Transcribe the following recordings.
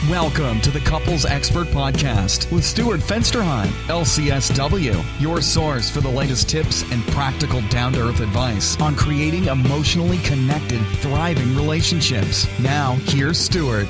Welcome to the Couples Expert Podcast with Stuart Fensterheim, LCSW, your source for the latest tips and practical down-to-earth advice on creating emotionally connected, thriving relationships. Now, here's Stuart.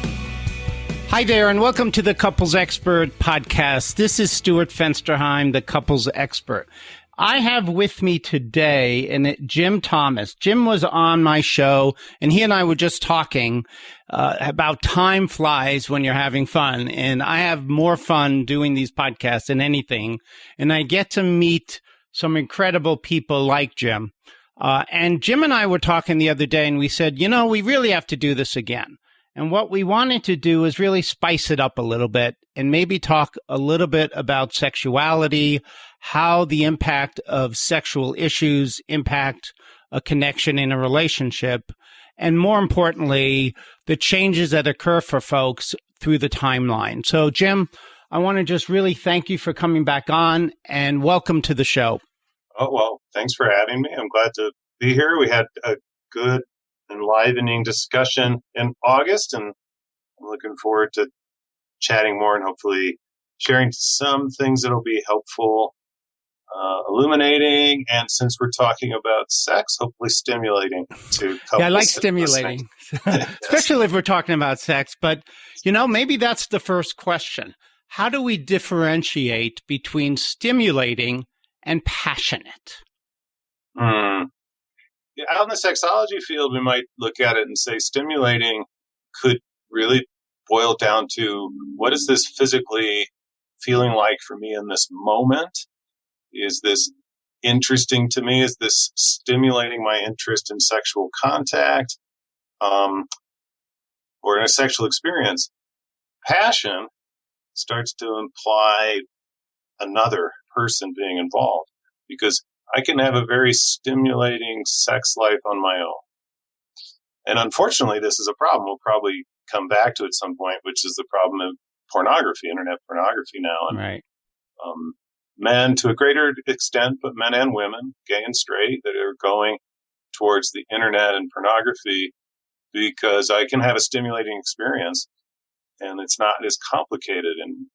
Hi there, and welcome to the Couples Expert Podcast. This is Stuart Fensterheim, the Couples Expert. I have with me today Jim Thomas. Jim was on my show, and he and I were just talking about time flies when you're having fun. And I have more fun doing these podcasts than anything. And I get to meet some incredible people like Jim. And Jim and I were talking the other day, and we said, we really have to do this again. And what we wanted to do is really spice it up a little bit and maybe talk a little bit about sexuality, how the impact of sexual issues impact a connection in a relationship, and more importantly, the changes that occur for folks through the timeline. So, Jim, I want to just really thank you for coming back on and welcome to the show. Oh, well, thanks for having me. I'm glad to be here. We had a good, enlivening discussion in August, and I'm looking forward to chatting more and hopefully sharing some things that will be helpful, illuminating, and since we're talking about sex, hopefully stimulating to couples. Yeah, I like stimulating, especially if we're talking about sex. But, maybe that's the first question. How do we differentiate between stimulating and passionate? Out in the sexology field, we might look at it and say stimulating could really boil down to what is this physically feeling like for me in this moment? Is this interesting to me? Is this stimulating my interest in sexual contact or in a sexual experience? Passion starts to imply another person being involved because I can have a very stimulating sex life on my own. And unfortunately, this is a problem we'll probably come back to at some point, which is the problem of pornography, internet pornography now. And, right. Men to a greater extent, but men and women, gay and straight, that are going towards the internet and pornography because I can have a stimulating experience and it's not as complicated and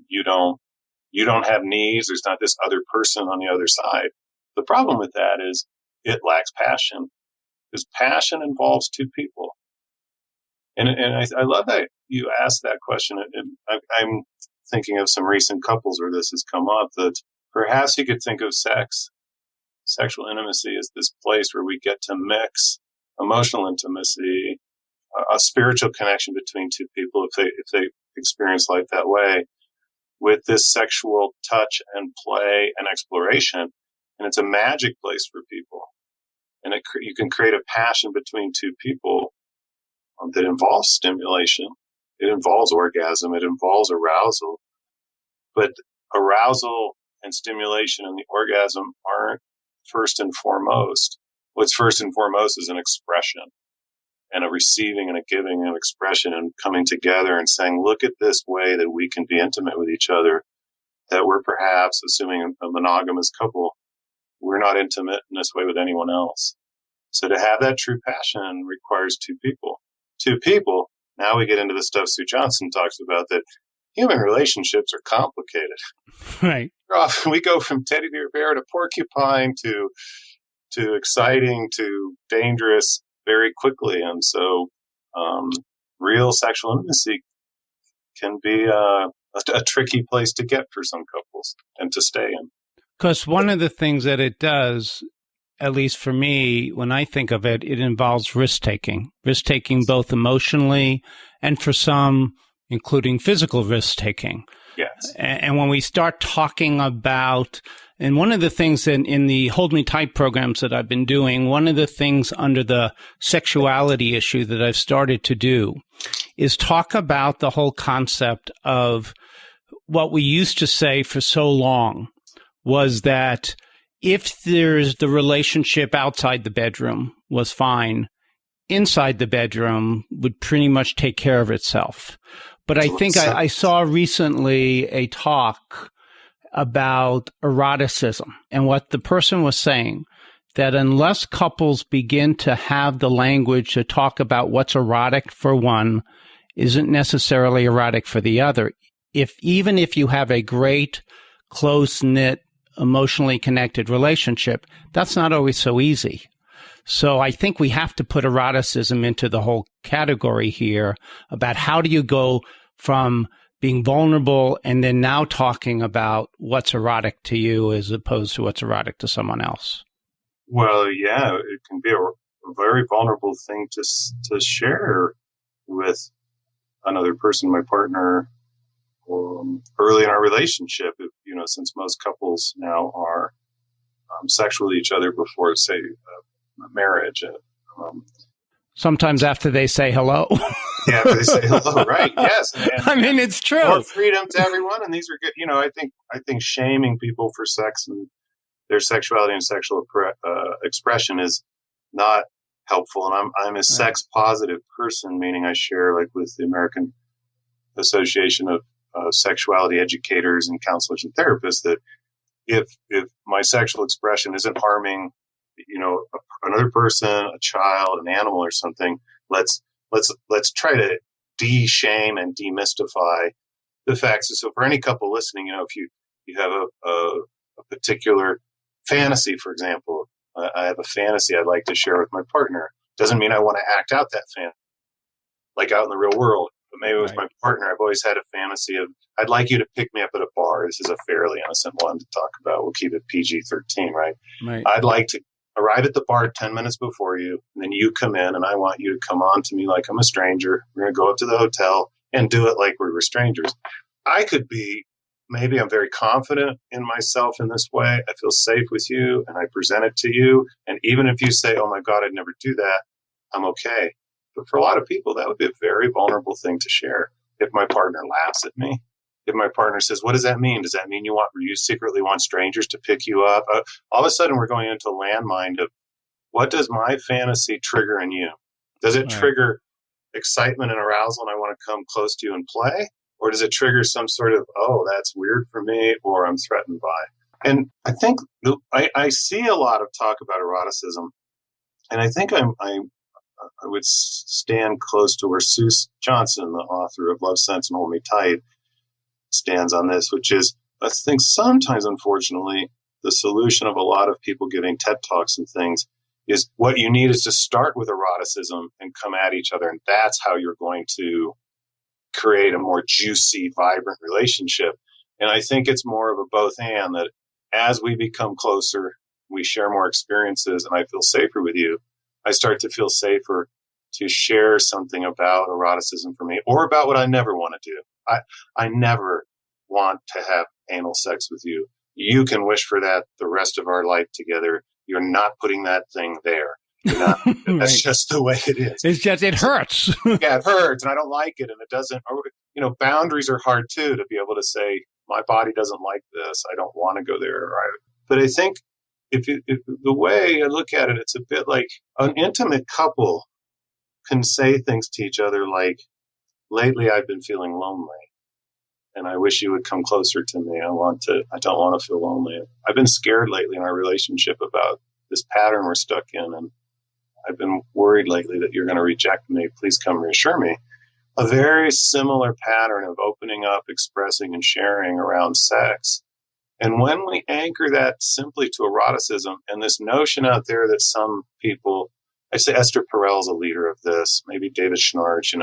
you don't have needs. There's not this other person on the other side. The problem with that is it lacks passion because passion involves two people. And I love that you asked that question. I'm thinking of some recent couples where this has come up that perhaps you could think of sexual intimacy as this place where we get to mix emotional intimacy, a spiritual connection between two people if they experience life that way, with this sexual touch and play and exploration. And it's a magic place for people. And you can create a passion between two people that involves stimulation. It involves orgasm. It involves arousal. But arousal and stimulation and the orgasm aren't first and foremost. What's first and foremost is an expression and a receiving and a giving and expression and coming together and saying, look at this way that we can be intimate with each other, that we're perhaps, assuming a monogamous couple, we're not intimate in this way with anyone else. So to have that true passion requires two people. Two people, now we get into the stuff Sue Johnson talks about, that human relationships are complicated. Right. We go from teddy bear to porcupine to exciting to dangerous very quickly. And so real sexual intimacy can be a tricky place to get for some couples and to stay in. Because one of the things that it does, at least for me, when I think of it, it involves risk-taking both emotionally and for some, including physical risk-taking. Yes. And when we start talking about, and one of the things in the Hold Me Tight programs that I've been doing, one of the things under the sexuality issue that I've started to do is talk about the whole concept of what we used to say for so long was that if there's the relationship outside the bedroom was fine, inside the bedroom would pretty much take care of itself. But I think I saw recently a talk about eroticism and what the person was saying, that unless couples begin to have the language to talk about what's erotic for one isn't necessarily erotic for the other. Even if you have a great, close-knit, emotionally connected relationship, that's not always so easy. So I think we have to put eroticism into the whole category here about how do you go from being vulnerable and then now talking about what's erotic to you as opposed to what's erotic to someone else. Well, yeah, it can be a very vulnerable thing to share with another person, my partner, early in our relationship. Since most couples now are sexual with each other before, say, marriage. Sometimes after they say hello. Yeah, after they say hello, right? Yes. I mean, it's true. More freedom to everyone, and these are good. I think shaming people for sex and their sexuality and sexual expression is not helpful. And I'm a sex positive person, meaning I share, like, with the American Association of Sexuality Educators and Counselors and Therapists, that if my sexual expression isn't harming, another person, a child, an animal, or something, let's try to de-shame and demystify the facts. So for any couple listening, if you have a particular fantasy, for example, I have a fantasy I'd like to share with my partner. Doesn't mean I want to act out that fantasy, like out in the real world. But maybe with my partner, I've always had a fantasy of, I'd like you to pick me up at a bar. This is a fairly innocent one to talk about. We'll keep it PG-13, right? I'd like to arrive at the bar 10 minutes before you, and then you come in, and I want you to come on to me like I'm a stranger. We're going to go up to the hotel and do it like we were strangers. Maybe I'm very confident in myself in this way. I feel safe with you, and I present it to you. And even if you say, oh my God, I'd never do that, I'm okay. But for a lot of people, that would be a very vulnerable thing to share. If my partner laughs at me, if my partner says, what does that mean? Does that mean you secretly want strangers to pick you up? All of a sudden, we're going into a landmine of, what does my fantasy trigger in you? Does it trigger excitement and arousal, and I want to come close to you and play? Or does it trigger some sort of, oh, that's weird for me, or I'm threatened by? And I think I see a lot of talk about eroticism, and I think I would stand close to where Sue Johnson, the author of Love, Sense, and Hold Me Tight, stands on this, which is, I think sometimes, unfortunately, the solution of a lot of people giving TED Talks and things is what you need is to start with eroticism and come at each other. And that's how you're going to create a more juicy, vibrant relationship. And I think it's more of a both and, that as we become closer, we share more experiences, and I feel safer with you, I start to feel safer to share something about eroticism for me, or about what I never want to do. I never want to have anal sex with you. You can wish for that the rest of our life together. You're not putting that thing there. That's just the way it is. It hurts. Yeah, it hurts, and I don't like it, and it doesn't. Boundaries are hard too, to be able to say, my body doesn't like this. I don't want to go there. But I think if the way I look at it, it's a bit like an intimate couple can say things to each other like, lately I've been feeling lonely, and I wish you would come closer to me. I don't want to feel lonely. I've been scared lately in our relationship about this pattern we're stuck in, and I've been worried lately that you're going to reject me. Please come reassure me. A very similar pattern of opening up, expressing, and sharing around sex. And when we anchor that simply to eroticism, and this notion out there that some people, I say Esther Perel's a leader of this, maybe David Schnarch,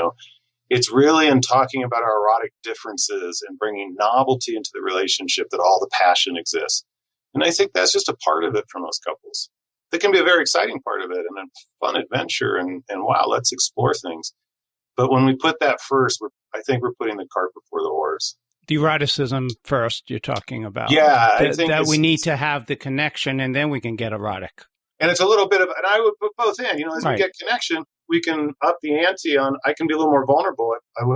it's really in talking about our erotic differences and bringing novelty into the relationship that all the passion exists. And I think that's just a part of it for most couples. That can be a very exciting part of it and a fun adventure, and wow, let's explore things. But when we put that first, I think we're putting the cart before the horse. The eroticism first, you're talking about. Yeah. I think that we need to have the connection, and then we can get erotic. And it's a little bit of, and I would put both in, as we get connection, we can up the ante on, I can be a little more vulnerable. I've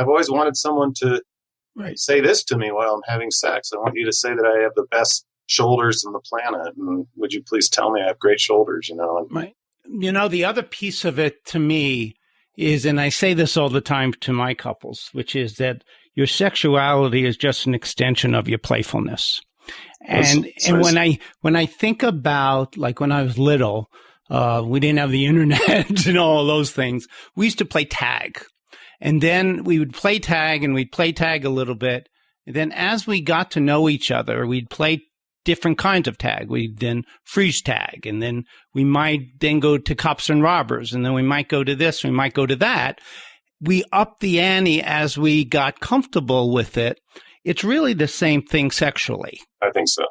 always wanted someone to say this to me while I'm having sex. I want you to say that I have the best shoulders on the planet. And would you please tell me I have great shoulders, Right. The other piece of it to me is, and I say this all the time to my couples, which is that your sexuality is just an extension of your playfulness. And when I think about, like, when I was little, we didn't have the internet and all those things. We used to play tag. And then we would play tag, and we'd play tag a little bit. And then as we got to know each other, we'd play different kinds of tag. We'd then freeze tag, and then we might then go to cops and robbers, and then we might go to this, we might go to that. We upped the ante as we got comfortable with it. It's really the same thing sexually. I think so.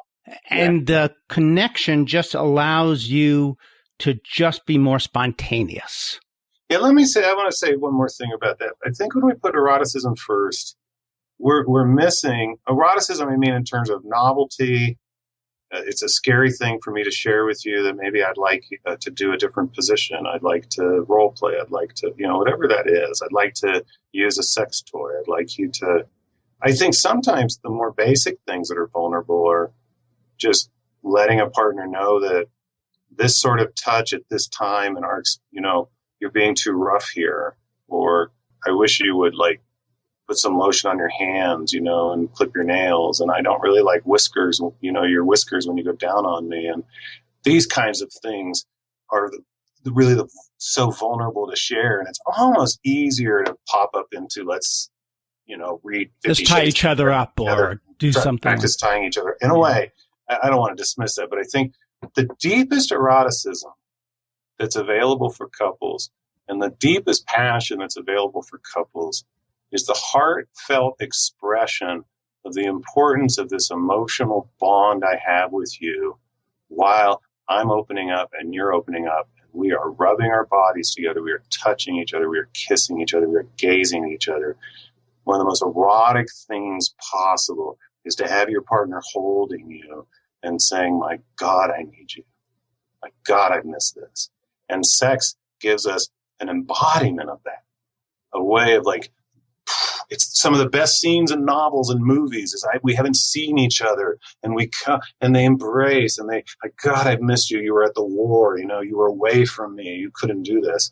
And the connection just allows you to just be more spontaneous. Yeah, I want to say one more thing about that. I think when we put eroticism first, we're missing eroticism. I mean, in terms of novelty, it's a scary thing for me to share with you that maybe I'd like to do a different position. I'd like to role play. I'd like to, whatever that is. I'd like to use a sex toy. I'd like you to. I think sometimes the more basic things that are vulnerable are just letting a partner know that this sort of touch at this time and you're being too rough here, or I wish you would put some lotion on your hands, and clip your nails. And I don't really like whiskers, your whiskers when you go down on me. And these kinds of things are really so vulnerable to share. And it's almost easier to pop up into let's, read 50 just tie Shades each other up or do something. Practice tying each other. In a way, I don't want to dismiss that, but I think the deepest eroticism that's available for couples and the deepest passion that's available for couples is the heartfelt expression of the importance of this emotional bond I have with you while I'm opening up and you're opening up. And we are rubbing our bodies together. We are touching each other. We are kissing each other. We are gazing at each other. One of the most erotic things possible is to have your partner holding you and saying, my God, I need you. My God, I've missed this. And sex gives us an embodiment of that, a way of it's some of the best scenes in novels and movies is we haven't seen each other and and they embrace and God, I've missed you. You were at the war, you were away from me. You couldn't do this.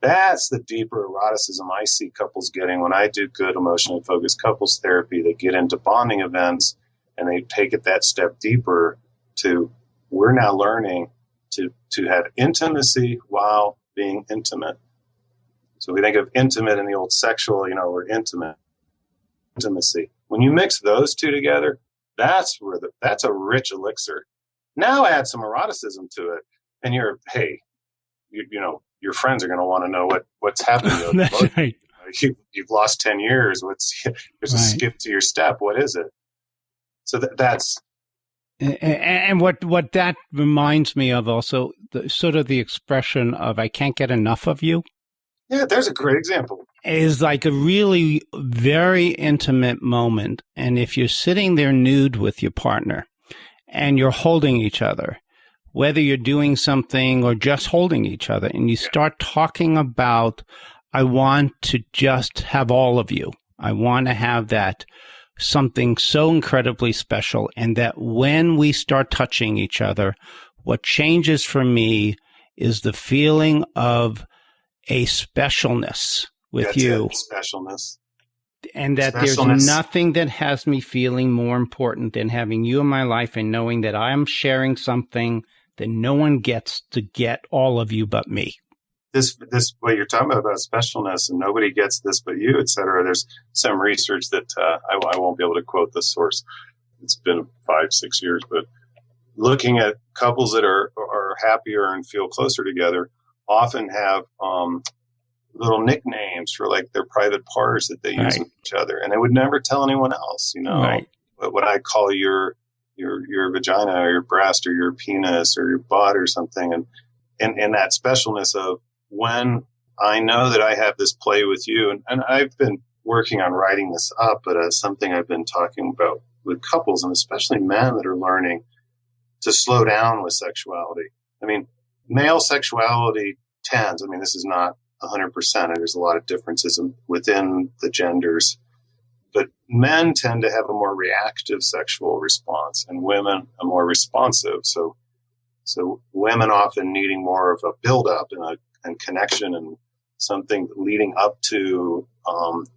That's the deeper eroticism I see couples getting when I do good emotionally focused couples therapy. They get into bonding events and they take it that step deeper to we're now learning to have intimacy while being intimate. So we think of intimate in the old sexual, we're intimacy. When you mix those two together, that's a rich elixir. Now add some eroticism to it, and your friends are going to want to know what's happening. That's right. You've lost 10 years. There's a skip to your step. What is it? So that's. And what that reminds me of also, the expression of I can't get enough of you. Yeah, there's a great example. Is like a really very intimate moment. And if you're sitting there nude with your partner and you're holding each other, whether you're doing something or just holding each other, and you start talking about, I want to just have all of you. I want to have that something so incredibly special. And that when we start touching each other, what changes for me is the feeling of a specialness with you. Specialness. And that there's nothing that has me feeling more important than having you in my life and knowing that I'm sharing something that no one gets to get all of you but me. This what you're talking about specialness and nobody gets this but you, et cetera. There's some research that I won't be able to quote the source. It's been 5-6 years, but looking at couples that are happier and feel closer together often have little nicknames for their private parts that they use with each other, and they would never tell anyone else. What I call your vagina or your breast or your penis or your butt or something, and that specialness of when I know that I have this play with you, and I've been working on writing this up, but something I've been talking about with couples and especially men that are learning to slow down with sexuality. I mean, male sexuality tends, this is not 100%, and there's a lot of differences within the genders, but men tend to have a more reactive sexual response and women a more responsive. So women often needing more of a build-up and connection and something leading up to,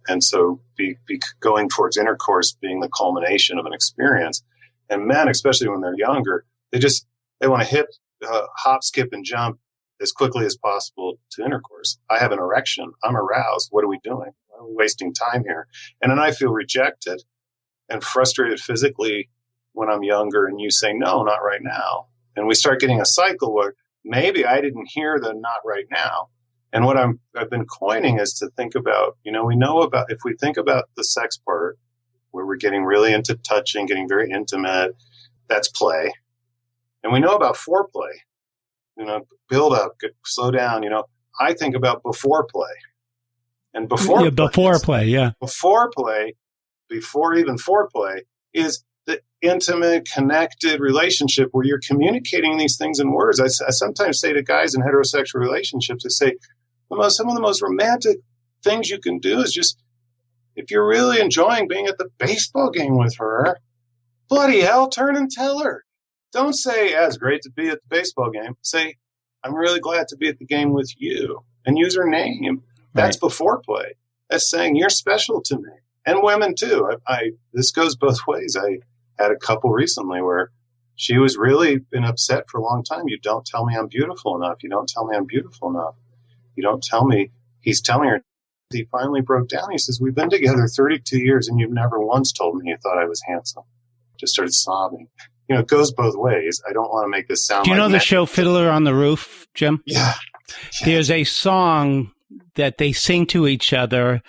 and so be going towards intercourse being the culmination of an experience. And men, especially when they're younger, they want to hop, skip, and jump as quickly as possible to intercourse. I have an erection. I'm aroused. What are we doing? Why are we wasting time here? And then I feel rejected and frustrated physically when I'm younger, and you say, no, not right now. And we start getting a cycle where maybe I didn't hear the not right now. And what I've been coining is to think about, we know about, if we think about the sex part, where we're getting really into touching, getting very intimate, that's play. And we know about foreplay, build up, slow down. I think about before play. And before play, before even foreplay, is the intimate, connected relationship where you're communicating these things in words. I sometimes say to guys in heterosexual relationships, I say, some of the most romantic things you can do is just, if you're really enjoying being at the baseball game with her, bloody hell, turn and tell her. Don't say, it's great to be at the baseball game. Say, I'm really glad to be at the game with you, and use her name. That's before play. That's saying you're special to me. And women too. This goes both ways. I had a couple recently where she was really been upset for a long time. You don't tell me I'm beautiful enough. You don't tell me I'm beautiful enough. You don't tell me. He's telling her. He finally broke down. He says, we've been together 32 years and you've never once told me you thought I was handsome. Just started sobbing. It goes both ways. I don't want to make this sound Do you know the show Fiddler on the Roof, Jim? Yeah. There's a song that they sing to each other,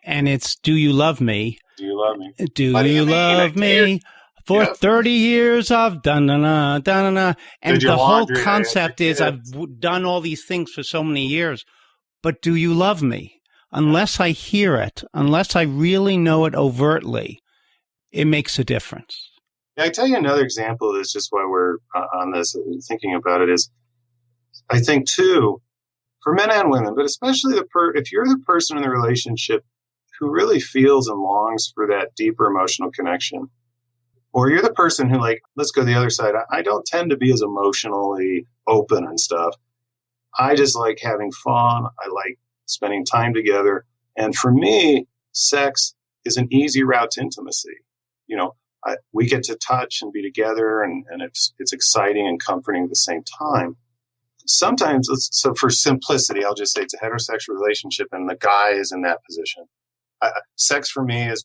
and it's Do You Love Me? Do you love me? Do you love me? For 30 years of da-na-na, da-na-na. And the whole concept is I've done all these things for so many years, but do you love me? Unless I hear it, unless I really know it overtly, it makes a difference. Yeah, I tell you another example of this, just while we're on this and thinking about it, is I think too, for men and women, but especially if you're the person in the relationship who really feels and longs for that deeper emotional connection, or you're the person who, let's go the other side. I don't tend to be as emotionally open and stuff. I just like having fun. I like spending time together. And for me, sex is an easy route to intimacy. We get to touch and be together, and it's exciting and comforting at the same time. Sometimes, so for simplicity, I'll just say it's a heterosexual relationship and the guy is in that position. Sex for me is,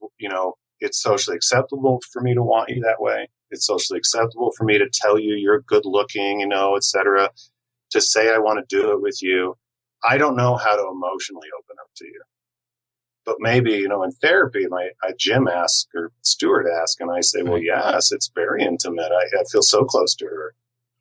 it's socially acceptable for me to want you that way. It's socially acceptable for me to tell you you're good looking, et cetera, to say I want to do it with you. I don't know how to emotionally open up to you. But maybe, in therapy, Jim asks or Stuart asks, and I say, well, yes, it's very intimate. I feel so close to her.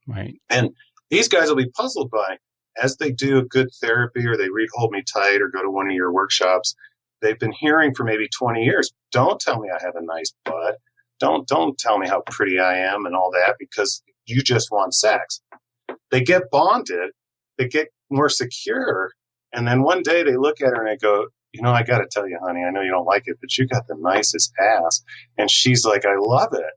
Right. And these guys will be puzzled by, as they do a good therapy or they read Hold Me Tight or go to one of your workshops, they've been hearing for maybe 20 years, don't tell me I have a nice butt. Don't tell me how pretty I am and all that, because you just want sex. They get bonded. They get more secure. And then one day they look at her and they go, I got to tell you, honey, I know you don't like it, but you got the nicest ass. And she's like, I love it.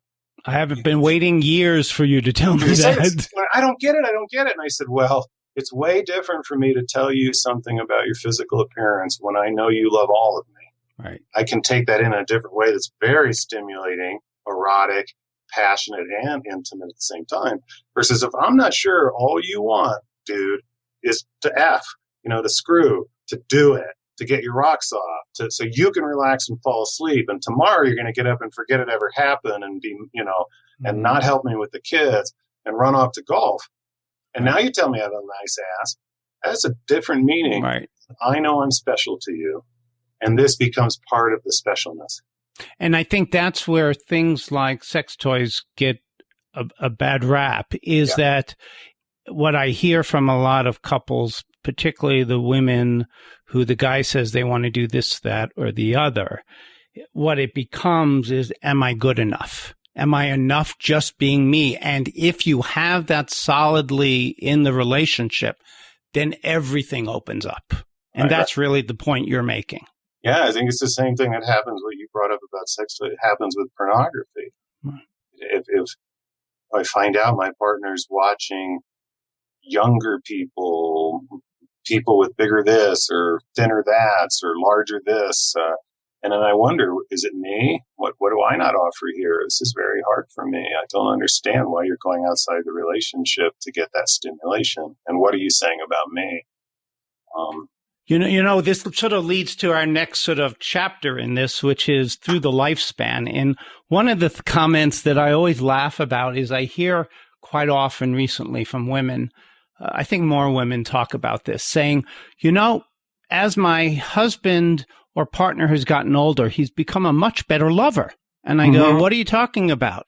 I haven't been waiting years for you to tell me that. I don't get it. And I said, well, it's way different for me to tell you something about your physical appearance when I know you love all of me. Right. I can take that in a different way that's very stimulating, erotic, passionate, and intimate at the same time. Versus if I'm not sure, all you want, dude, is to F, to screw, to do it, to get your rocks off, so you can relax and fall asleep. And tomorrow you're going to get up and forget it ever happened and be, and not help me with the kids and run off to golf. And now you tell me I have a nice ass. That's a different meaning. Right. I know I'm special to you. And this becomes part of the specialness. And I think that's where things like sex toys get a bad rap, is that what I hear from a lot of couples, particularly the women who the guy says they want to do this, that, or the other, what it becomes is, am I good enough? Am I enough just being me? And if you have that solidly in the relationship, then everything opens up. And that's really the point you're making. Yeah, I think it's the same thing that happens, what you brought up about sex, it happens with pornography. Right. If I find out my partner's watching younger people with bigger this or thinner that's or larger this, and then I wonder, is it me? What do I not offer here? This is very hard for me. I don't understand why you're going outside the relationship to get that stimulation. And what are you saying about me? This sort of leads to our next sort of chapter in this, which is through the lifespan. And one of the comments that I always laugh about is I hear quite often recently from women, I think more women talk about this, saying, as my husband or partner has gotten older, he's become a much better lover. And I go, what are you talking about?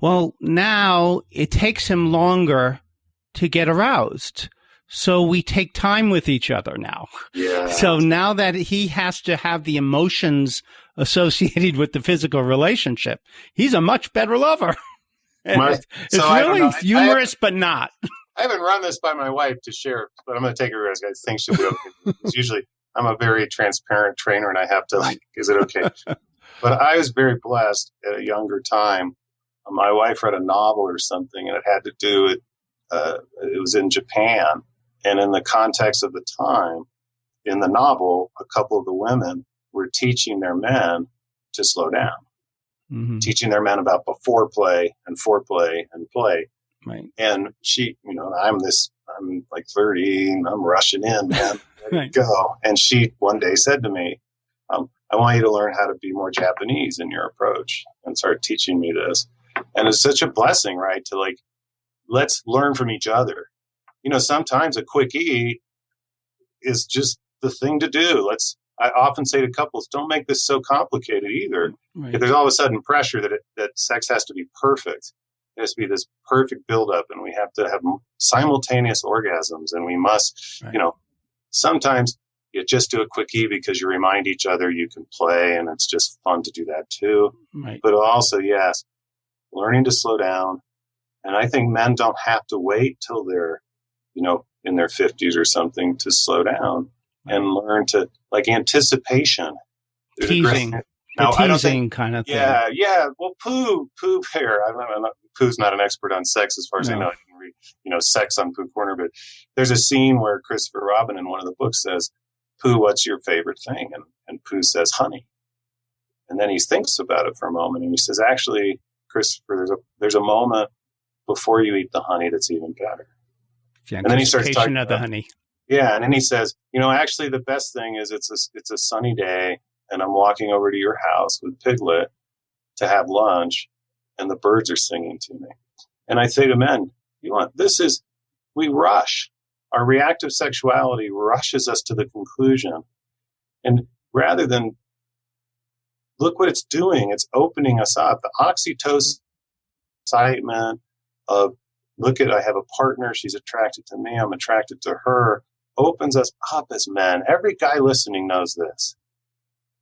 Well, now it takes him longer to get aroused. So we take time with each other now. Yeah. So now that he has to have the emotions associated with the physical relationship, he's a much better lover. It's really humorous, but not. I haven't run this by my wife to share, but I'm going to take a risk. I think she'll be okay. Usually I'm a very transparent trainer and I have to is it okay? But I was very blessed at a younger time. My wife read a novel or something and it had to do with, it was in Japan. And in the context of the time, in the novel, a couple of the women were teaching their men to slow down, teaching their men about before play and foreplay and play. Right. And she, I'm like 30 and I'm rushing in, man, ready to go. And she one day said to me, I want you to learn how to be more Japanese in your approach, and started teaching me this. And it's such a blessing, right? To let's learn from each other. Sometimes a quickie is just the thing to do. I often say to couples, don't make this so complicated either. Right. If there's all of a sudden pressure that sex has to be perfect, there has to be this perfect buildup, and we have to have simultaneous orgasms, and we must, sometimes you just do a quickie because you remind each other you can play, and it's just fun to do that too. Right. But also, yes, learning to slow down. And I think men don't have to wait till they're, in their 50s or something to slow down and learn to anticipation. Teasing. Teasing kind of thing. Yeah. Well, Pooh here. Pooh's not an expert on sex as far as I know. I can read, sex on Pooh Corner, but there's a scene where Christopher Robin in one of the books says, Pooh, what's your favorite thing? And Pooh says, honey. And then he thinks about it for a moment and he says, actually, Christopher, there's a moment before you eat the honey that's even better. And then he starts talking about the honey. Yeah, and then he says, actually the best thing is it's a sunny day and I'm walking over to your house with Piglet to have lunch and the birds are singing to me. And I say to men, we rush. Our reactive sexuality rushes us to the conclusion. And rather than look what it's doing, it's opening us up. The oxytocin excitement of, I have a partner, she's attracted to me, I'm attracted to her, opens us up as men. Every guy listening knows this.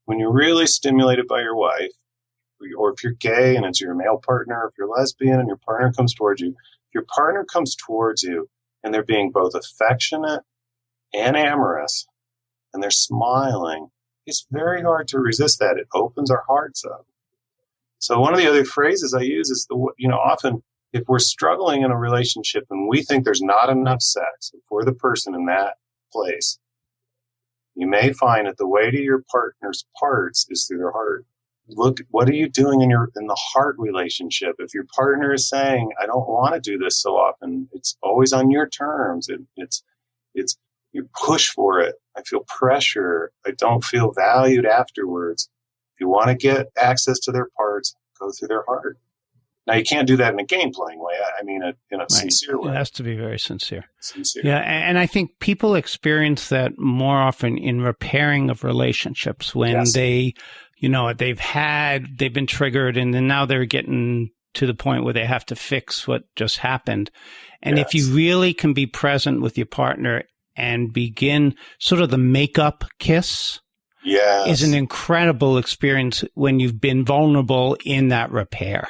When you're really stimulated by your wife, or if you're gay and it's your male partner, if you're lesbian and your partner comes towards you, if your partner comes towards you and they're being both affectionate and amorous and they're smiling, it's very hard to resist that. It opens our hearts up. So one of the other phrases I use is often, if we're struggling in a relationship and we think there's not enough sex for the person in that place, you may find that the way to your partner's parts is through their heart. Look, what are you doing in the heart relationship? If your partner is saying, I don't want to do this so often, it's always on your terms. It's you push for it. I feel pressure. I don't feel valued afterwards. If you want to get access to their parts, go through their heart. Now, you can't do that in a game-playing way. I mean, in a sincere way. It has to be very sincere. Yeah, and I think people experience that more often in repairing of relationships when they've been triggered and then now they're getting to the point where they have to fix what just happened. And if you really can be present with your partner and begin sort of the make-up kiss, is an incredible experience when you've been vulnerable in that repair.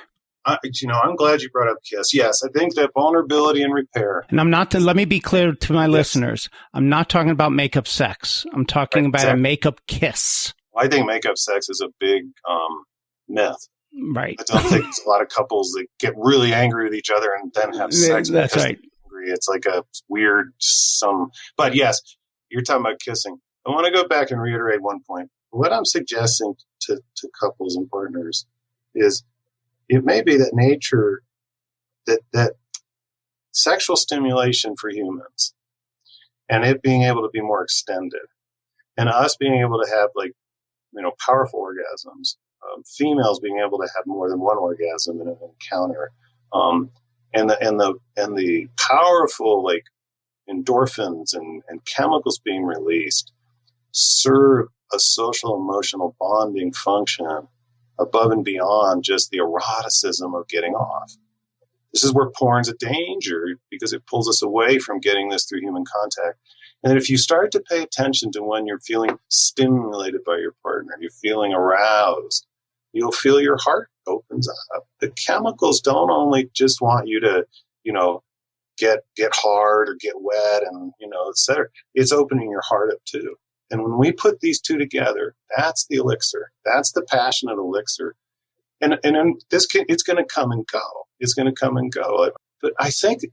I'm glad you brought up kiss. Yes, I think that vulnerability and repair. And let me be clear to my listeners. I'm not talking about makeup sex. I'm talking about a makeup kiss. I think makeup sex is a big myth. Right. I don't think there's a lot of couples that get really angry with each other and then have sex. That's right. It's like a weird but yes, you're talking about kissing. I want to go back and reiterate one point. What I'm suggesting to couples and partners is, it may be that nature, that sexual stimulation for humans and it being able to be more extended and us being able to have like, powerful orgasms, females being able to have more than one orgasm in an encounter, and the powerful like endorphins and chemicals being released serve a social emotional bonding function above and beyond just the eroticism of getting off. This is where porn's a danger because it pulls us away from getting this through human contact. And if you start to pay attention to when you're feeling stimulated by your partner, you're feeling aroused, you'll feel your heart opens up. The chemicals don't only just want you to, get hard or get wet and, et cetera. It's opening your heart up too. And when we put these two together, that's the elixir. That's the passionate elixir. And it's going to come and go. It's going to come and go. But I think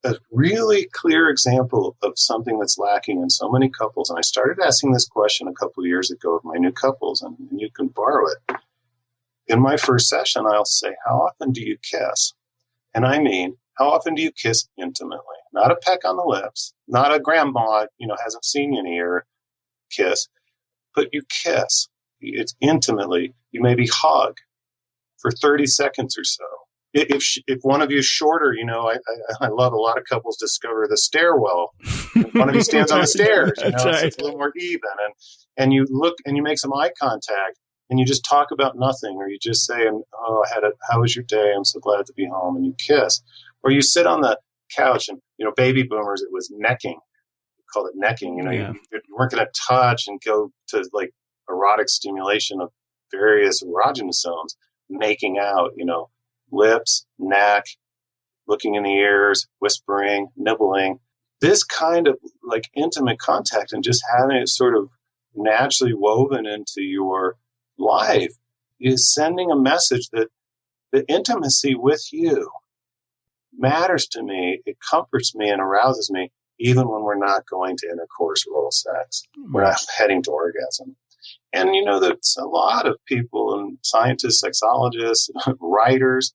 a really clear example of something that's lacking in so many couples, and I started asking this question a couple of years ago of my new couples, and you can borrow it. In my first session, I'll say, how often do you kiss? And I mean, how often do you kiss intimately? Not a peck on the lips, not a grandma, hasn't seen you in a year kiss, but you kiss. It's intimately. You maybe hug for 30 seconds or so. If one of you is shorter, I love a lot of couples discover the stairwell. One of you stands on the stairs, Right. So it's a little more even. And you look and you make some eye contact and you just talk about nothing, or you just say, how was your day? I'm so glad to be home. And you kiss. Or you sit on the couch and, baby boomers, it was necking. We called it necking. You weren't going to touch and go to like erotic stimulation of various erogenous zones, making out, lips, neck, looking in the ears, whispering, nibbling. This kind of like intimate contact and just having it sort of naturally woven into your life is sending a message that the intimacy with you matters to me. It comforts me and arouses me, even when we're not going to intercourse or oral sex. We're not heading to orgasm. And, that's a lot of people and scientists, sexologists, writers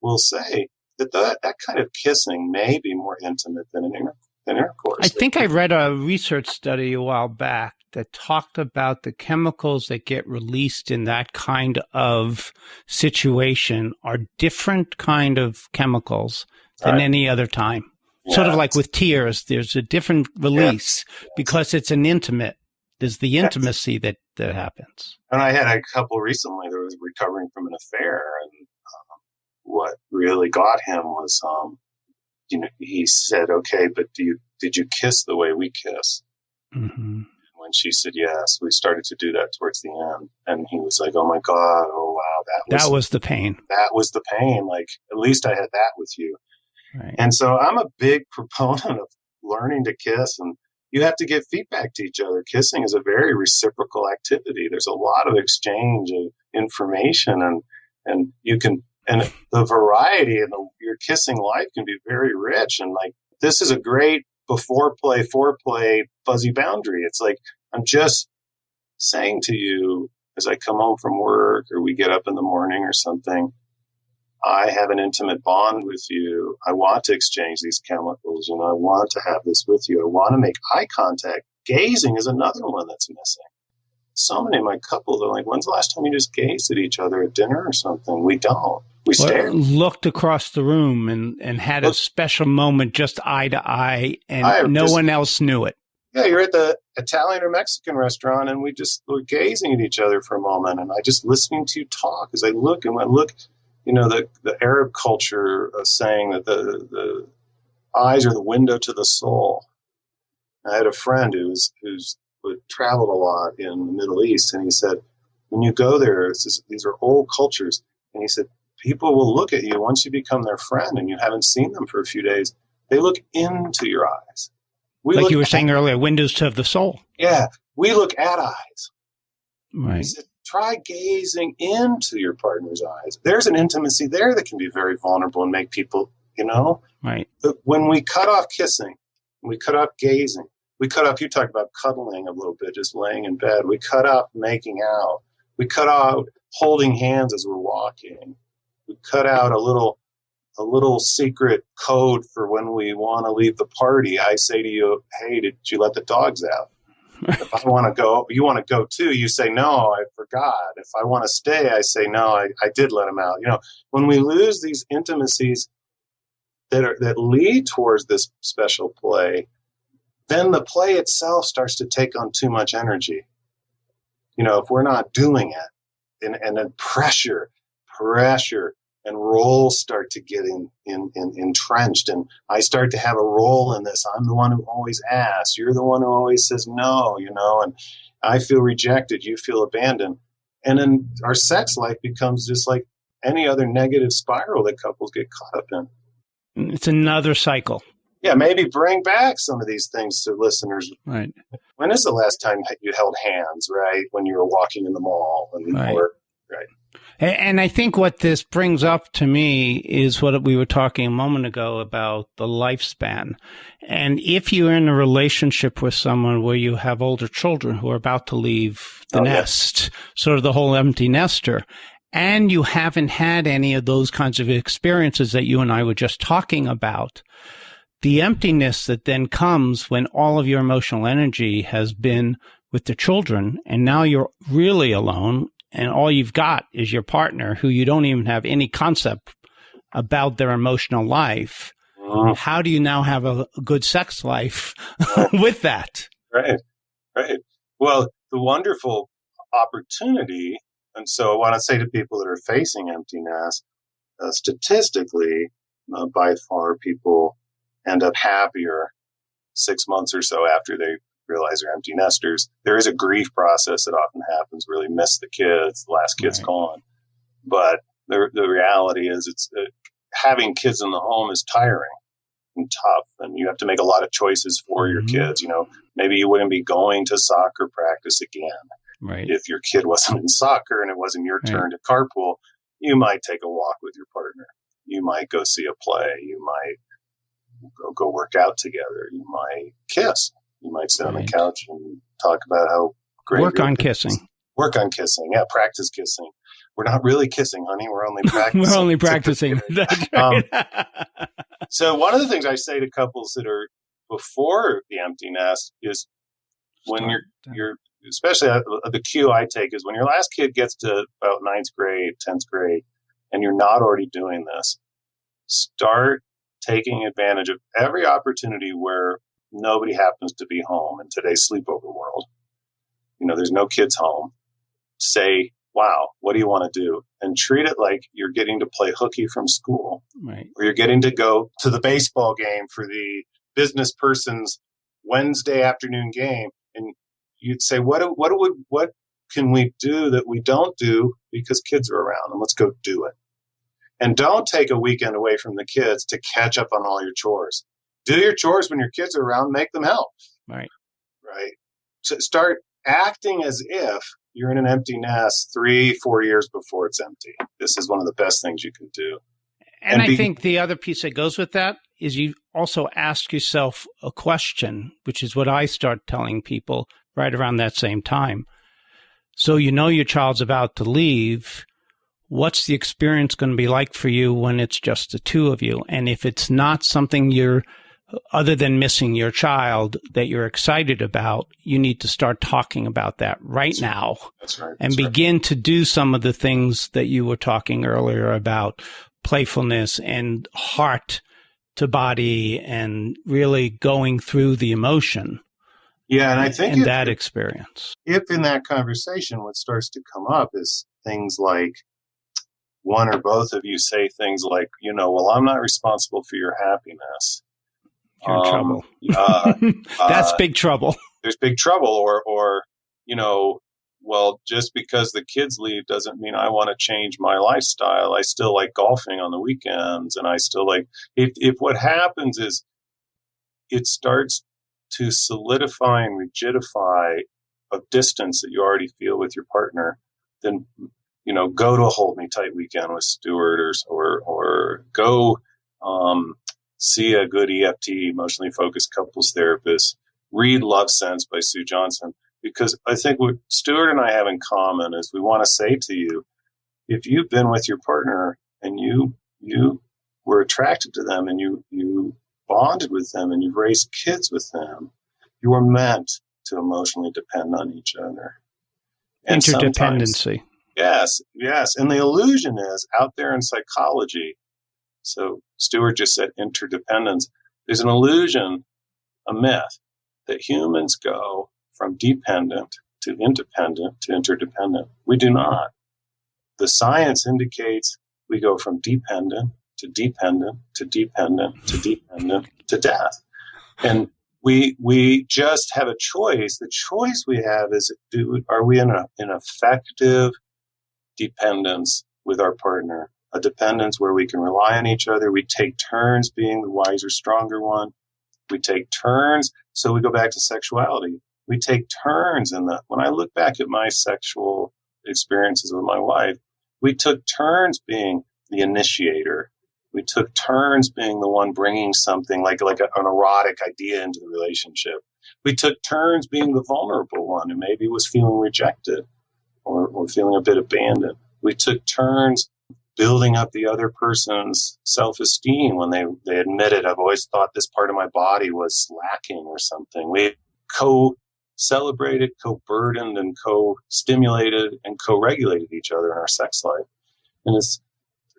will say that kind of kissing may be more intimate than an intercourse. I think I read a research study a while back that talked about the chemicals that get released in that kind of situation are different kind of chemicals than any other time. Yeah. Sort of like with tears, there's a different release because it's an intimate. There's the intimacy that happens. And I had a couple recently that was recovering from an affair, and what really got him was, he said, "Okay, but did you kiss the way we kiss?" Mm-hmm. When she said yes, we started to do that towards the end, and he was like, "Oh my God, oh wow, that was the pain. That was the pain. Like at least I had that with you." Right. And so I'm a big proponent of learning to kiss, and you have to give feedback to each other. Kissing is a very reciprocal activity. There's a lot of exchange of information, and you can, and the variety in your kissing life can be very rich. And like, this is a great foreplay, fuzzy boundary. It's like, I'm just saying to you as I come home from work or we get up in the morning or something, I have an intimate bond with you. I want to exchange these chemicals. I want to have this with you. I want to make eye contact. Gazing is another one that's missing. So many of my couples are like, when's the last time you just gazed at each other at dinner or something? We don't. We stare. Looked across the room and had a special moment just eye to eye, and no one else knew it. Yeah, you're at the Italian or Mexican restaurant, and we're gazing at each other for a moment, and I just listening to you talk as I look, the Arab culture saying that the eyes are the window to the soul. I had a friend who's traveled a lot in the Middle East, and he said, when you go there, these are old cultures, and he said, people will look at you once you become their friend and you haven't seen them for a few days. They look into your eyes. Like you were saying earlier, windows to the soul. Yeah, we look at eyes. Right. He said, try gazing into your partner's eyes. There's an intimacy there that can be very vulnerable and make people, Right. But when we cut off kissing, we cut off gazing, we cut off, you talked about cuddling a little bit, just laying in bed. We cut off making out. We cut out holding hands as we're walking. We cut out a little secret code for when we want to leave the party. I say to you, hey, did you let the dogs out? If I want to go, you want to go too, you say, no, I forgot. If I want to stay, I say, no, I did let him out. When we lose these intimacies that lead towards this special play, then the play itself starts to take on too much energy. If we're not doing it, and then pressure, and roles start to get entrenched, and I start to have a role in this. I'm the one who always asks. You're the one who always says no, and I feel rejected. You feel abandoned. And then our sex life becomes just like any other negative spiral that couples get caught up in. It's another cycle. Yeah, maybe bring back some of these things to listeners. Right. When is the last time you held hands, right? When you were walking in the mall. Right. Right. And I think what this brings up to me is what we were talking a moment ago about the lifespan. And if you're in a relationship with someone where you have older children who are about to leave the nest, sort of the whole empty nester, and you haven't had any of those kinds of experiences that you and I were just talking about, the emptiness that then comes when all of your emotional energy has been with the children, and now you're really alone, and all you've got is your partner who you don't even have any concept about their emotional life. How do you now have a good sex life with that? Right. Well, the wonderful opportunity, and so I want to say to people that are facing emptiness, statistically, by far, people end up happier 6 months or so after they realize they're empty nesters. There is a grief process that often happens, really miss the kids, the last kid's gone. But the reality is it's having kids in the home is tiring and tough, and you have to make a lot of choices for your kids. Maybe you wouldn't be going to soccer practice again. If your kid wasn't in soccer and it wasn't your turn to carpool, you might take a walk with your partner. You might go see a play. You might go work out together. You might kiss. You might sit on the couch and talk about how great. Work on kissing. Yeah, practice kissing. We're not really kissing, honey. We're only practicing. We're only practicing. That's right. So one of the things I say to couples that are before the empty nest is when you're especially the cue I take is when your last kid gets to about 9th grade, 10th grade, and you're not already doing this, start taking advantage of every opportunity where nobody happens to be home in today's sleepover world. There's no kids home. Say, wow, what do you want to do? And treat it like you're getting to play hooky from school. Or you're getting to go to the baseball game for the business person's Wednesday afternoon game. And you'd say, what can we do that we don't do because kids are around? And let's go do it. And don't take a weekend away from the kids to catch up on all your chores. Do your chores when your kids are around, make them help. Right. So start acting as if you're in an empty nest 3-4 years before it's empty. This is one of the best things you can do. And I think the other piece that goes with that is you also ask yourself a question, which is what I start telling people right around that same time. So your child's about to leave. What's the experience going to be like for you when it's just the two of you? And if it's not something other than missing your child that you're excited about, you need to start talking about that now. That's right. And begin to do some of the things that you were talking earlier about playfulness and heart to body and really going through the emotion. Yeah, and I think in that experience. If in that conversation what starts to come up is things like one or both of you say things like, well, I'm not responsible for your happiness. You're in trouble. That's big trouble. There's big trouble. Or, well, just because the kids leave doesn't mean I want to change my lifestyle. I still like golfing on the weekends. And I still like, if what happens is it starts to solidify and rigidify a distance that you already feel with your partner, then, go to a hold me tight weekend with Stuart or go, see a good EFT, emotionally focused couples therapist, read Love Sense by Sue Johnson, because I think what Stuart and I have in common is we want to say to you, if you've been with your partner and you were attracted to them and you bonded with them and you've raised kids with them, you were meant to emotionally depend on each other. And Interdependency. Yes. And the illusion is out there in psychology. So Stuart just said interdependence. There's an illusion, a myth, that humans go from dependent to independent to interdependent. We do not. The science indicates we go from dependent to dependent to dependent to dependent to death. And we just have a choice. The choice we have is, are we in an effective dependence with our partner, a dependence where we can rely on each other. We take turns being the wiser, stronger one. We take turns. So we go back to sexuality. We take turns in that. When I look back at my sexual experiences with my wife, we took turns being the initiator. We took turns being the one bringing something like an erotic idea into the relationship. We took turns being the vulnerable one who maybe was feeling rejected or feeling a bit abandoned. We took turns building up the other person's self-esteem when they admitted, I've always thought this part of my body was lacking or something. We co-celebrated, co-burdened, and co-stimulated and co-regulated each other in our sex life. And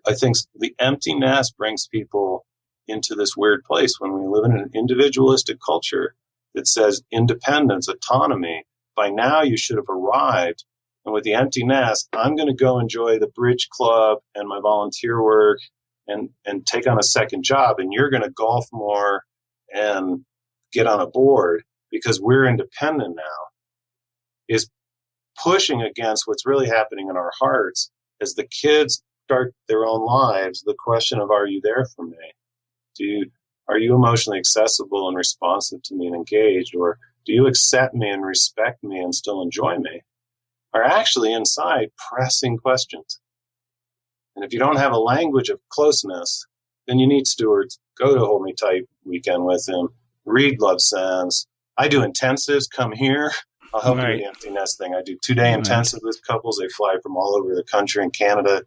I think the empty nest brings people into this weird place when we live in an individualistic culture that says independence, autonomy. By now you should have arrived. And with the empty nest, I'm going to go enjoy the bridge club and my volunteer work and take on a second job. And you're going to golf more and get on a board because we're independent now, is pushing against what's really happening in our hearts as the kids start their own lives. The question of, are you there for me? Are you emotionally accessible and responsive to me and engaged? Or do you accept me and respect me and still enjoy me? Are actually inside pressing questions. And if you don't have a language of closeness, then you need Stuart. Go to Hold Me Tight weekend with him. Read Love Sense. I do intensives. Come here. I'll help you with the empty nest thing. I do 2-day intensive with couples. They fly from all over the country and Canada.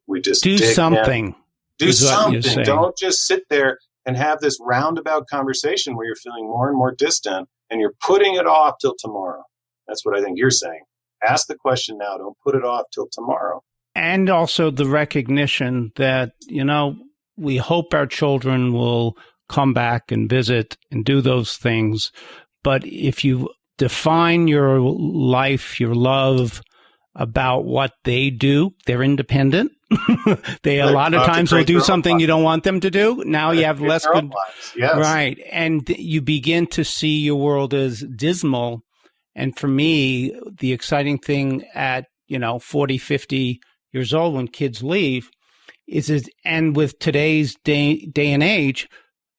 We just do something. Do something. Don't just sit there and have this roundabout conversation where you're feeling more and more distant and you're putting it off till tomorrow. That's what I think you're saying. Ask the question now. Don't put it off till tomorrow. And also the recognition that, we hope our children will come back and visit and do those things. But if you define your life, your love about what they do, they're independent. A lot of times will do something you don't want them to do. Now you have less good. Yes. Right. And you begin to see your world as dismal. And for me, the exciting thing at, 40, 50 years old when kids leave and with today's day and age,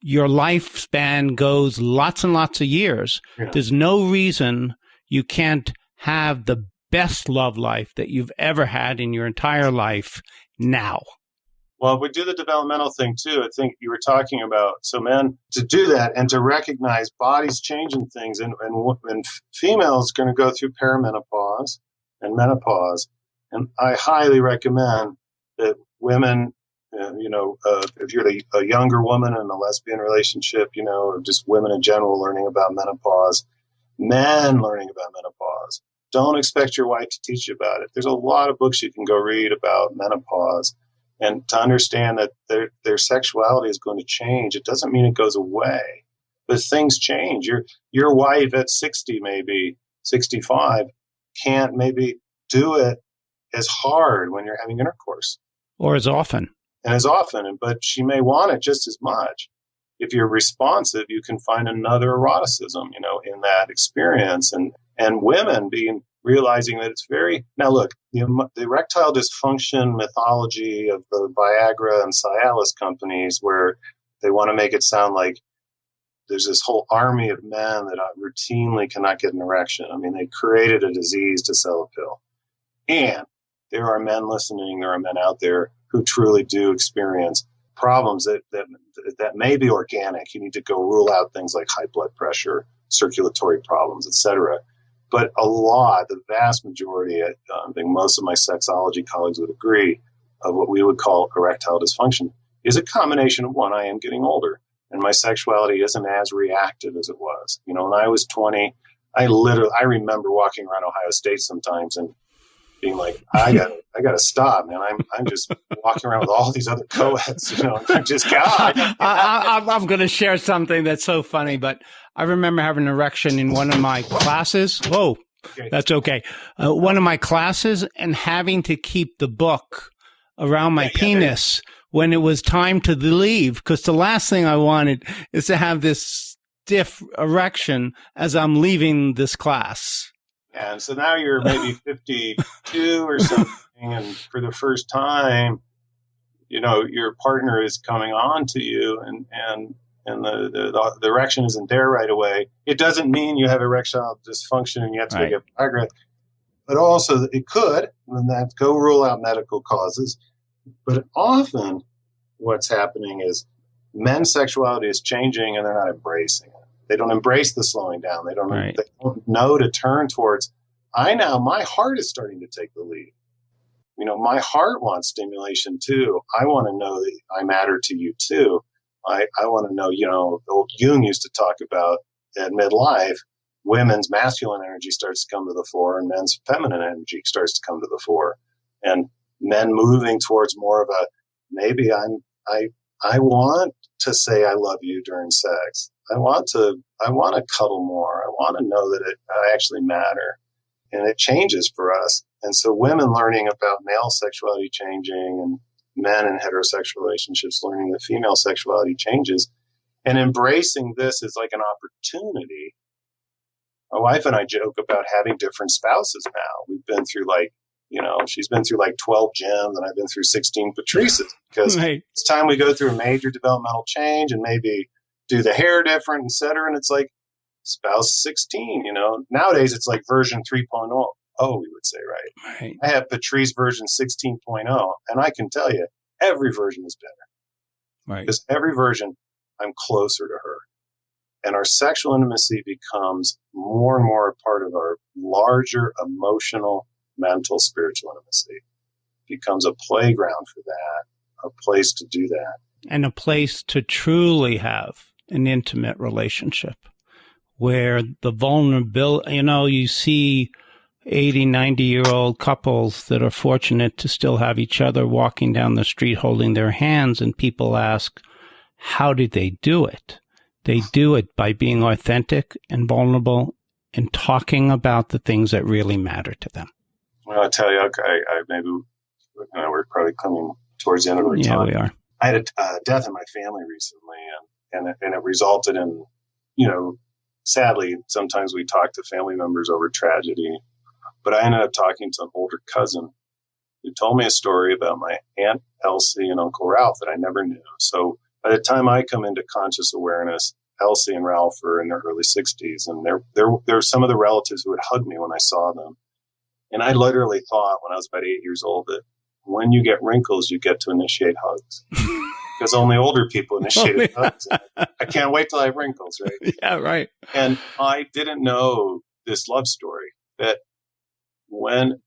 your lifespan goes lots and lots of years. Yeah. There's no reason you can't have the best love life that you've ever had in your entire life now. Well, we do the developmental thing too. I think you were talking about, so men, to do that and to recognize bodies changing things, and females going to go through perimenopause and menopause. And I highly recommend that women, if you're a younger woman in a lesbian relationship, or just women in general learning about menopause, men learning about menopause. Don't expect your wife to teach you about it. There's a lot of books you can go read about menopause. And to understand that their sexuality is going to change, it doesn't mean it goes away. But things change. Your wife at 60, maybe 65, can't maybe do it as hard when you're having intercourse. Or as often. But she may want it just as much. If you're responsive, you can find another eroticism, in that experience. And women realizing that it's now look, the erectile dysfunction mythology of the Viagra and Cialis companies, where they want to make it sound like there's this whole army of men that routinely cannot get an erection. I mean, they created a disease to sell a pill. And there are men listening, there are men out there who truly do experience problems that may be organic. You need to go rule out things like high blood pressure, circulatory problems, etc. But the vast majority, I think most of my sexology colleagues would agree, of what we would call erectile dysfunction is a combination of one, I am getting older, and my sexuality isn't as reactive as it was. When I was 20, I remember walking around Ohio State sometimes and being like, I gotta stop, man. I'm just walking around with all these other co-eds, you know, and I'm just, God. I'm going to share something that's so funny, but I remember having an erection in one of my classes. Whoa, okay. That's okay. One of my classes, and having to keep the book around my penis when it was time to leave, because the last thing I wanted is to have this stiff erection as I'm leaving this class. And so now you're maybe 52 or something, and for the first time, you know, your partner is coming on to you, and the erection isn't there right away. It doesn't mean you have erectile dysfunction and you have to go get Viagra, but also it could, and that go rule out medical causes. But often what's happening is men's sexuality is changing and they're not embracing it. They don't embrace the slowing down. They don't know to turn towards, my heart is starting to take the lead. You know, my heart wants stimulation too. I want to know that I matter to you too. I want to know, you know, old Jung used to talk about at midlife, women's masculine energy starts to come to the fore and men's feminine energy starts to come to the fore. And men moving towards more of a, maybe I want to say I love you during sex. I want to cuddle more. I want to know that I actually matter. And it changes for us. And so women learning about male sexuality changing, and men in heterosexual relationships learning that female sexuality changes, and embracing this is like an opportunity. My wife and I joke about having different spouses now. We've been through she's been through like 12 gyms and I've been through 16 Patrices, because it's time we go through a major developmental change and maybe do the hair different, et cetera. And it's like spouse 16, you know, nowadays it's like version 3.0, we would say, right? I have Patrice version 16.0, and I can tell you every version is better. Right. Because every version I'm closer to her. And our sexual intimacy becomes more and more a part of our larger emotional, mental, spiritual intimacy. It becomes a playground for that, a place to do that. And a place to truly have an intimate relationship where the vulnerability, you know, you see 80, 90-year-old couples that are fortunate to still have each other walking down the street holding their hands, and people ask, how did they do it? They do it by being authentic and vulnerable and talking about the things that really matter to them. Well, I'll tell you, we're probably coming towards the end of our time. Yeah, we are. I had a death in my family recently, and it resulted in, you know, sadly, sometimes we talk to family members over tragedy, but I ended up talking to an older cousin who told me a story about my Aunt Elsie and Uncle Ralph that I never knew. So by the time I come into conscious awareness, Elsie and Ralph are in their early 60s, and they're some of the relatives who would hug me when I saw them. And I literally thought when I was about 8 years old that when you get wrinkles, you get to initiate hugs. Because only older people initiated hugs. I can't wait till I have wrinkles, right? Yeah, right. And I didn't know this love story, that when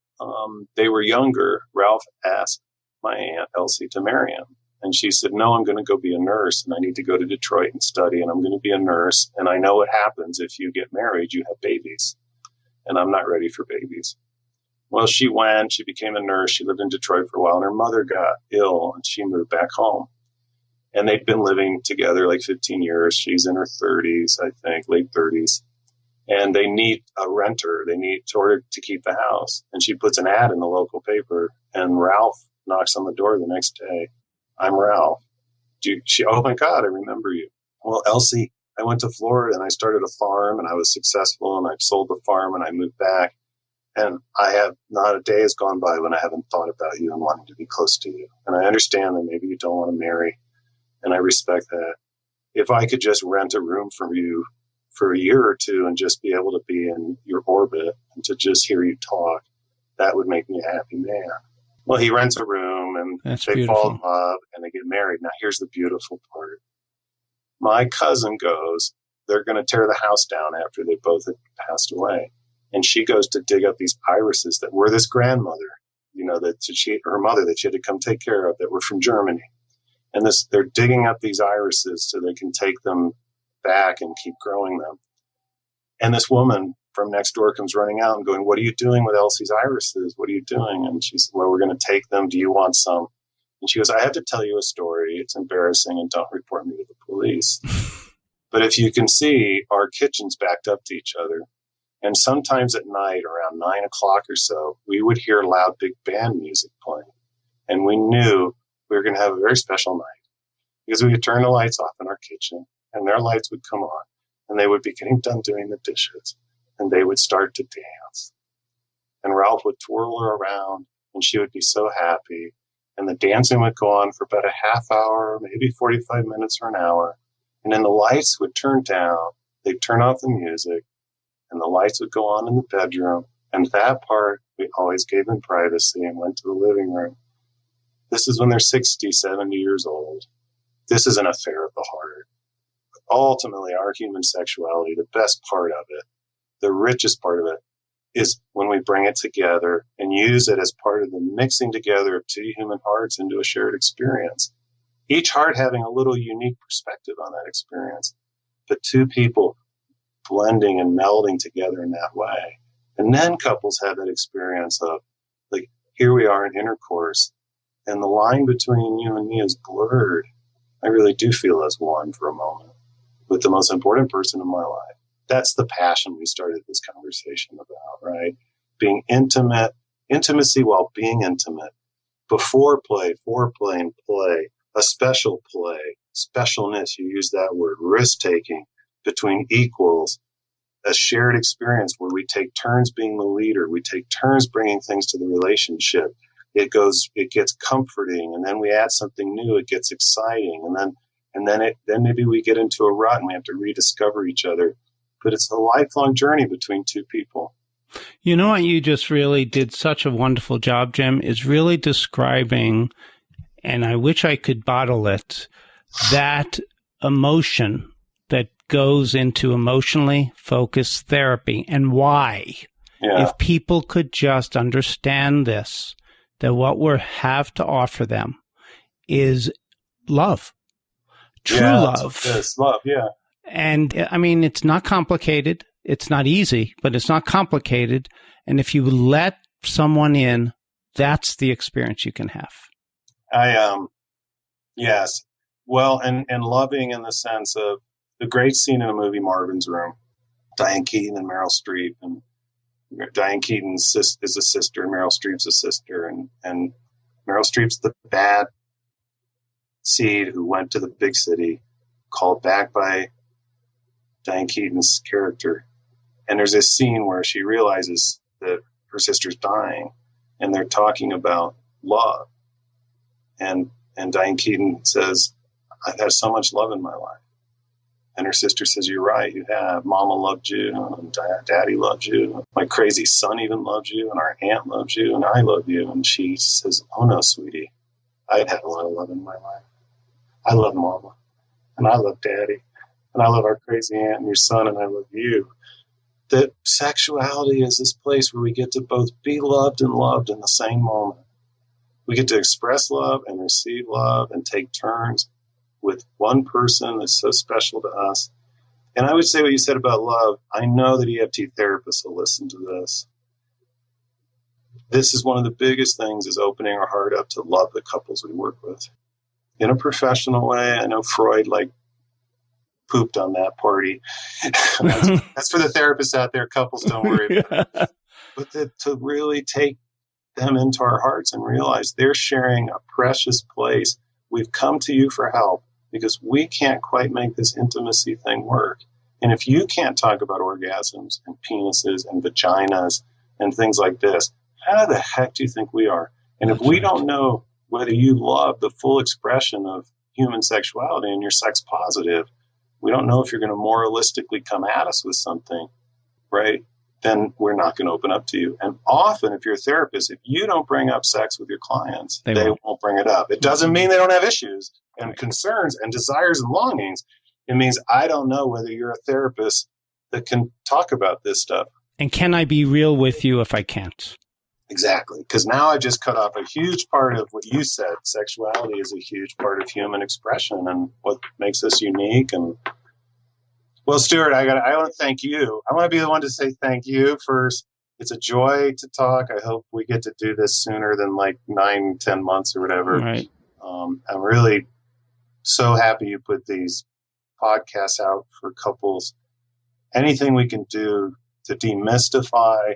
they were younger, Ralph asked my Aunt Elsie to marry him. And she said, no, I'm going to go be a nurse, and I need to go to Detroit and study, and I'm going to be a nurse. And I know what happens if you get married, you have babies. And I'm not ready for babies. Well, she went, she became a nurse. She lived in Detroit for a while, and her mother got ill, and she moved back home. And they'd been living together like 15 years. She's in her 30s, I think, late 30s. And they need a renter. They need in order to keep the house. And she puts an ad in the local paper, and Ralph knocks on the door the next day. I'm Ralph. Oh my God, I remember you. Well, Elsie, I went to Florida and I started a farm and I was successful and I sold the farm and I moved back. And not a day has gone by when I haven't thought about you and wanting to be close to you. And I understand that maybe you don't want to marry, and I respect that. If I could just rent a room from you for a year or two and just be able to be in your orbit and to just hear you talk, that would make me a happy man. Well, he rents a room and they fall in love and they get married. Now, here's the beautiful part. My cousin goes, they're going to tear the house down after they both had passed away. And she goes to dig up these irises that were this grandmother, you know, her mother that she had to come take care of, that were from Germany. And they're digging up these irises so they can take them back and keep growing them. And this woman from next door comes running out and going, "What are you doing with Elsie's irises? What are you doing?" And she said, "Well, we're going to take them. Do you want some?" And she goes, "I have to tell you a story. It's embarrassing, and don't report me to the police. But if you can see, our kitchen's backed up to each other. And sometimes at night, around 9 o'clock or so, we would hear loud big band music playing. And we knew we were going to have a very special night because we would turn the lights off in our kitchen and their lights would come on and they would be getting done doing the dishes and they would start to dance. And Ralph would twirl her around and she would be so happy. And the dancing would go on for about a half hour, maybe 45 minutes or an hour. And then the lights would turn down. They'd turn off the music. And the lights would go on in the bedroom. And that part, we always gave them privacy and went to the living room. This is when they're 60, 70 years old. This is an affair of the heart. But ultimately, our human sexuality, the best part of it, the richest part of it, is when we bring it together and use it as part of the mixing together of two human hearts into a shared experience. Each heart having a little unique perspective on that experience, but two people blending and melding together in that way. And then couples have that experience of, like, here we are in intercourse, and the line between you and me is blurred. I really do feel as one for a moment with the most important person in my life. That's the passion we started this conversation about, right? Being intimate, intimacy while being intimate. Before play, foreplay and play, a special play, specialness, you use that word, risk-taking, between equals, a shared experience where we take turns being the leader, we take turns bringing things to the relationship. It gets comforting, and then we add something new. It gets exciting, and then maybe we get into a rut and we have to rediscover each other. But it's a lifelong journey between two people. You know what you just really did such a wonderful job, Jim, is really describing, and I wish I could bottle it, that emotion that goes into emotionally focused therapy and why. Yeah. If people could just understand this, that what we have to offer them is love, true love. Yes, love, yeah. And I mean, it's not complicated. It's not easy, but it's not complicated. And if you let someone in, that's the experience you can have. Yes. Well, and loving in the sense of the great scene in the movie Marvin's Room, Diane Keaton and Meryl Streep, and Diane Keaton is a sister, and Meryl Streep's a sister, and Meryl Streep's the bad seed who went to the big city, called back by Diane Keaton's character. And there's this scene where she realizes that her sister's dying, and they're talking about love. And Diane Keaton says, "I've had so much love in my life." And her sister says, "You're right, you have. Mama loved you, and Daddy loved you. My crazy son even loves you, and our aunt loves you, and I love you." And she says, "Oh no, sweetie, I've had a lot of love in my life. I love Mama, and I love Daddy, and I love our crazy aunt and your son, and I love you." That sexuality is this place where we get to both be loved and loved in the same moment. We get to express love and receive love and take turns with one person that's so special to us. And I would say what you said about love, I know that EFT therapists will listen to this. This is one of the biggest things, is opening our heart up to love the couples we work with. In a professional way, I know Freud pooped on that party. That's for the therapists out there. Couples, don't worry about it. But to really take them into our hearts and realize they're sharing a precious place. We've come to you for help because we can't quite make this intimacy thing work. And if you can't talk about orgasms and penises and vaginas and things like this, how the heck do you think we are? And if we don't know whether you love the full expression of human sexuality and you're sex positive, we don't know if you're going to moralistically come at us with something, right? Then we're not going to open up to you. And often, if you're a therapist, if you don't bring up sex with your clients, they won't bring it up. It doesn't mean they don't have issues and concerns and desires and longings. It means I don't know whether you're a therapist that can talk about this stuff. And can I be real with you if I can't? Exactly. Because now I've just cut off a huge part of what you said. Sexuality is a huge part of human expression and what makes us unique. And Well, Stuart, I want to thank you. I want to be the one to say thank you first. It's a joy to talk. I hope we get to do this sooner than like 9-10 months or whatever. Right. I'm really so happy you put these podcasts out for couples. Anything we can do to demystify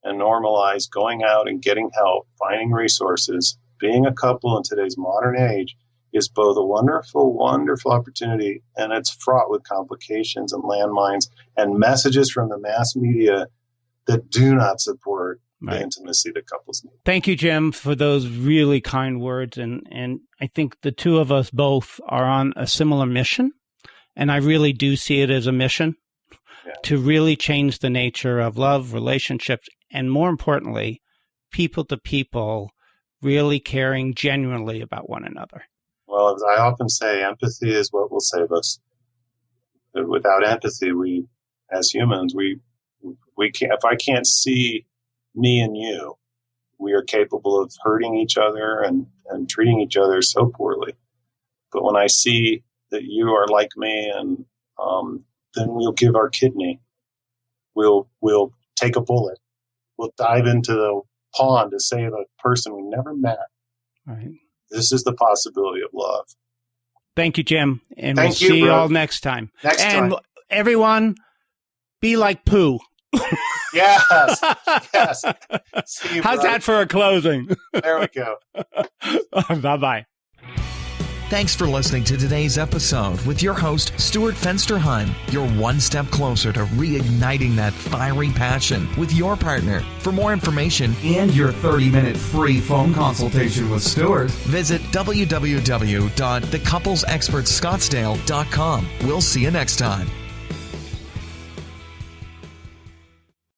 and normalize going out and getting help, finding resources, being a couple in today's modern age is both a wonderful, wonderful opportunity, and it's fraught with complications and landmines and messages from the mass media that do not support the intimacy that couples need. Thank you, Jim, for those really kind words. And I think the two of us both are on a similar mission, and I really do see it as a mission to really change the nature of love, relationships, and more importantly, people to people really caring genuinely about one another. Well, as I often say, empathy is what will save us. Without empathy, we, as humans, we can't. If I can't see me and you, we are capable of hurting each other and treating each other so poorly. But when I see that you are like me, and then we'll give our kidney. We'll take a bullet. We'll dive into the pond to save a person we never met. Right. This is the possibility of love. Thank you, Jim. And we'll see you all next time. And everyone, be like Pooh. Yes. Yes. See you, How's that for a closing? There we go. Bye-bye. Thanks for listening to today's episode with your host, Stuart Fensterheim. You're one step closer to reigniting that fiery passion with your partner. For more information and your 30-minute free phone consultation with Stuart, visit www.thecouplesexpertscottsdale.com. We'll see you next time.